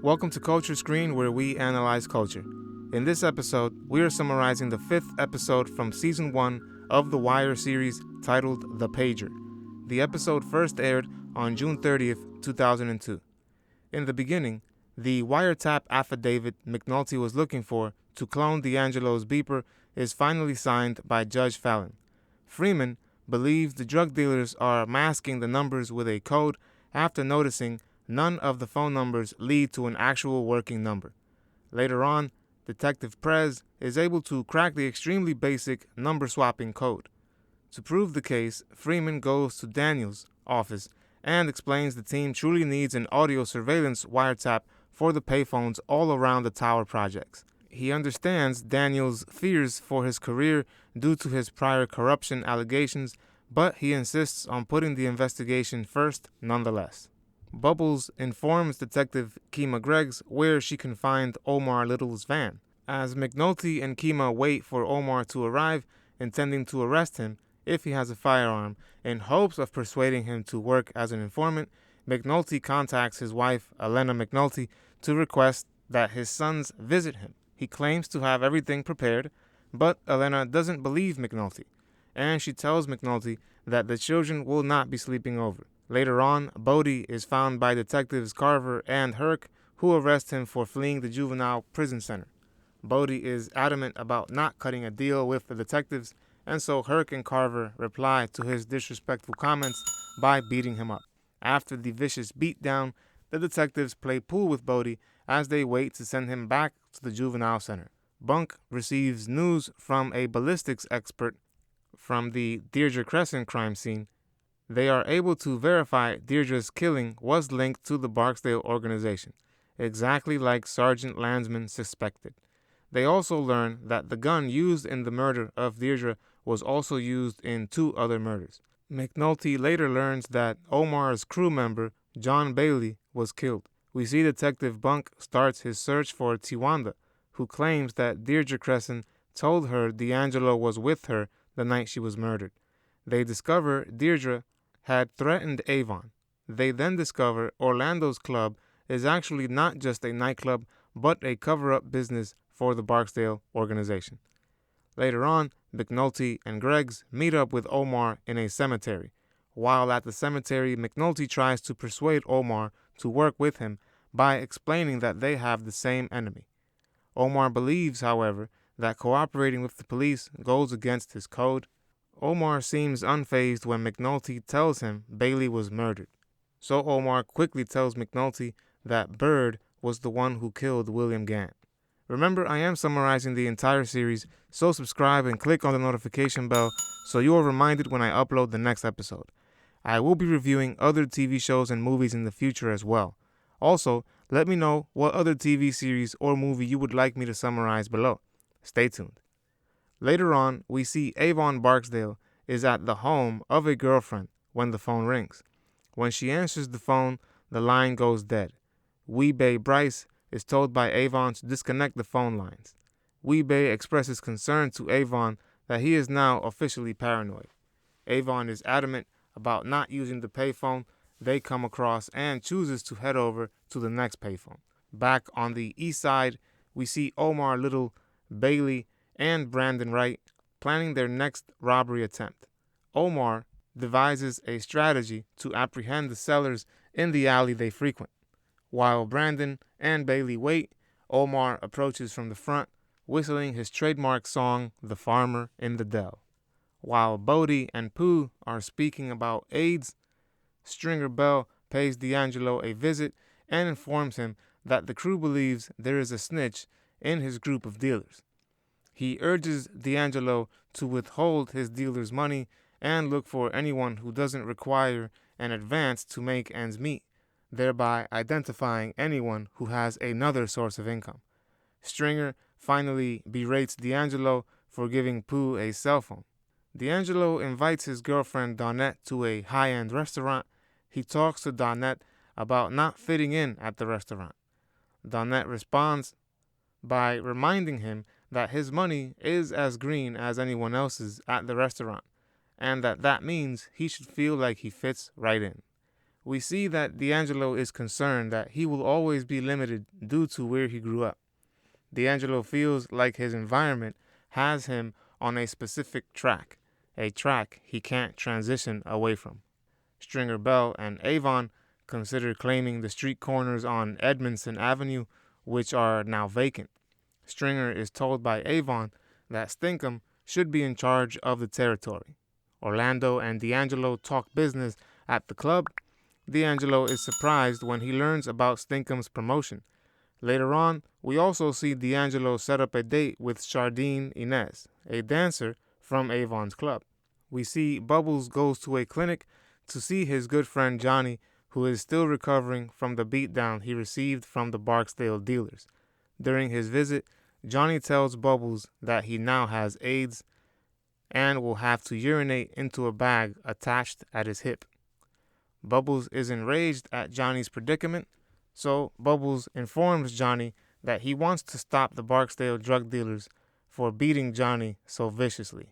Welcome to Culture Screen, where we analyze culture. In this episode, we are summarizing the 5th episode from Season 1 of the Wire series titled The Pager. The episode first aired on June 30th, 2002. In the beginning, the wiretap affidavit McNulty was looking for to clone D'Angelo's beeper is finally signed by Judge Fallon. Freeman believes the drug dealers are masking the numbers with a code after noticing none of the phone numbers lead to an actual working number. Later on, Detective Prez is able to crack the extremely basic number swapping code. To prove the case, Freeman goes to Daniel's office and explains the team truly needs an audio surveillance wiretap for the payphones all around the tower projects. He understands Daniel's fears for his career due to his prior corruption allegations, but he insists on putting the investigation first nonetheless. Bubbles informs Detective Kima Greggs where she can find Omar Little's van. As McNulty and Kima wait for Omar to arrive, intending to arrest him if he has a firearm, in hopes of persuading him to work as an informant, McNulty contacts his wife, Elena McNulty, to request that his sons visit him. He claims to have everything prepared, but Elena doesn't believe McNulty, and she tells McNulty that the children will not be sleeping over. Later on, Bodie is found by detectives Carver and Herc, who arrest him for fleeing the juvenile prison center. Bodie is adamant about not cutting a deal with the detectives, and so Herc and Carver reply to his disrespectful comments by beating him up. After the vicious beatdown, the detectives play pool with Bodie as they wait to send him back to the juvenile center. Bunk receives news from a ballistics expert from the Deirdre Crescent crime scene. They are able to verify Deirdre's killing was linked to the Barksdale organization, exactly like Sergeant Landsman suspected. They also learn that the gun used in the murder of Deirdre was also used in 2 other murders. McNulty later learns that Omar's crew member, John Bailey, was killed. We see Detective Bunk starts his search for Tiwanda, who claims that Deirdre Crescent told her D'Angelo was with her the night she was murdered. They discover Deirdre had threatened Avon. They then discover Orlando's club is actually not just a nightclub, but a cover-up business for the Barksdale organization. Later on, McNulty and Greggs meet up with Omar in a cemetery. While at the cemetery, McNulty tries to persuade Omar to work with him by explaining that they have the same enemy. Omar believes, however, that cooperating with the police goes against his code. Omar seems unfazed when McNulty tells him Bailey was murdered. So Omar quickly tells McNulty that Bird was the one who killed William Gant. Remember, I am summarizing the entire series, so subscribe and click on the notification bell so you are reminded when I upload the next episode. I will be reviewing other TV shows and movies in the future as well. Also, let me know what other TV series or movie you would like me to summarize below. Stay tuned. Later on, we see Avon Barksdale is at the home of a girlfriend when the phone rings. When she answers the phone, the line goes dead. Weebay Bryce is told by Avon to disconnect the phone lines. Weebay expresses concern to Avon that he is now officially paranoid. Avon is adamant about not using the payphone they come across and chooses to head over to the next payphone. Back on the east side, we see Omar Little, Bailey, and Brandon Wright planning their next robbery attempt. Omar devises a strategy to apprehend the sellers in the alley they frequent. While Brandon and Bailey wait, Omar approaches from the front, whistling his trademark song, The Farmer in the Dell. While Bodie and Pooh are speaking about AIDS, Stringer Bell pays D'Angelo a visit and informs him that the crew believes there is a snitch in his group of dealers. He urges D'Angelo to withhold his dealer's money and look for anyone who doesn't require an advance to make ends meet, thereby identifying anyone who has another source of income. Stringer finally berates D'Angelo for giving Pooh a cell phone. D'Angelo invites his girlfriend Donnette to a high-end restaurant. He talks to Donnette about not fitting in at the restaurant. Donnette responds by reminding him that his money is as green as anyone else's at the restaurant, and that means he should feel like he fits right in. We see that D'Angelo is concerned that he will always be limited due to where he grew up. D'Angelo feels like his environment has him on a specific track, a track he can't transition away from. Stringer Bell and Avon consider claiming the street corners on Edmondson Avenue, which are now vacant. Stringer is told by Avon that Stinkham should be in charge of the territory. Orlando and D'Angelo talk business at the club. D'Angelo is surprised when he learns about Stinkham's promotion. Later on, we also see D'Angelo set up a date with Chardine Inez, a dancer from Avon's club. We see Bubbles goes to a clinic to see his good friend Johnny, who is still recovering from the beatdown he received from the Barksdale dealers. During his visit, Johnny tells Bubbles that he now has AIDS and will have to urinate into a bag attached at his hip. Bubbles is enraged at Johnny's predicament, so Bubbles informs Johnny that he wants to stop the Barksdale drug dealers for beating Johnny so viciously.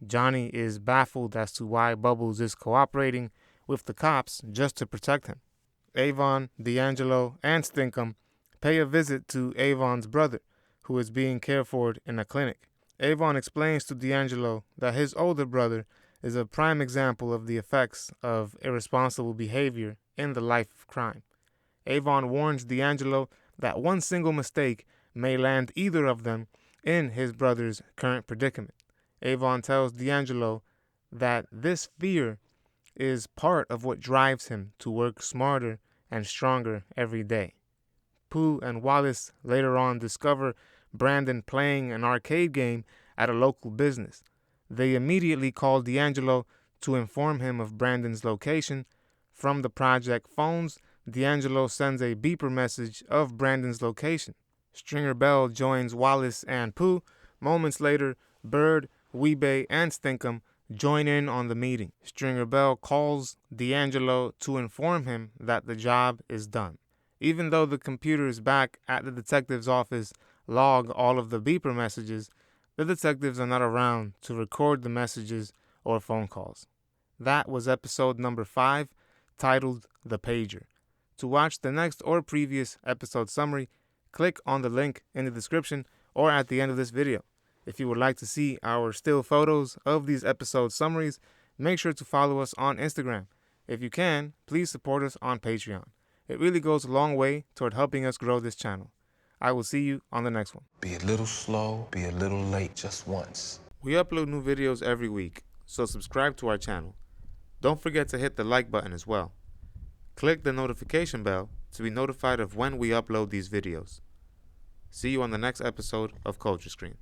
Johnny is baffled as to why Bubbles is cooperating with the cops just to protect him. Avon, D'Angelo, and Stinkham pay a visit to Avon's brother, who is being cared for in a clinic. Avon explains to D'Angelo that his older brother is a prime example of the effects of irresponsible behavior in the life of crime. Avon warns D'Angelo that one single mistake may land either of them in his brother's current predicament. Avon tells D'Angelo that this fear is part of what drives him to work smarter and stronger every day. Pooh and Wallace later on discover Brandon playing an arcade game at a local business. They immediately call D'Angelo to inform him of Brandon's location. From the project phones, D'Angelo sends a beeper message of Brandon's location. Stringer Bell joins Wallace and Pooh. Moments later, Bird, Weebay, and Stinkham join in on the meeting. Stringer Bell calls D'Angelo to inform him that the job is done. Even though the computers back at the detective's office log all of the beeper messages, the detectives are not around to record the messages or phone calls. That was episode number 5, titled The Pager. To watch the next or previous episode summary, click on the link in the description or at the end of this video. If you would like to see our still photos of these episode summaries, make sure to follow us on Instagram. If you can, please support us on Patreon. It really goes a long way toward helping us grow this channel. I will see you on the next one. Be a little slow, be a little late just once. We upload new videos every week, so subscribe to our channel. Don't forget to hit the like button as well. Click the notification bell to be notified of when we upload these videos. See you on the next episode of Culture Screen.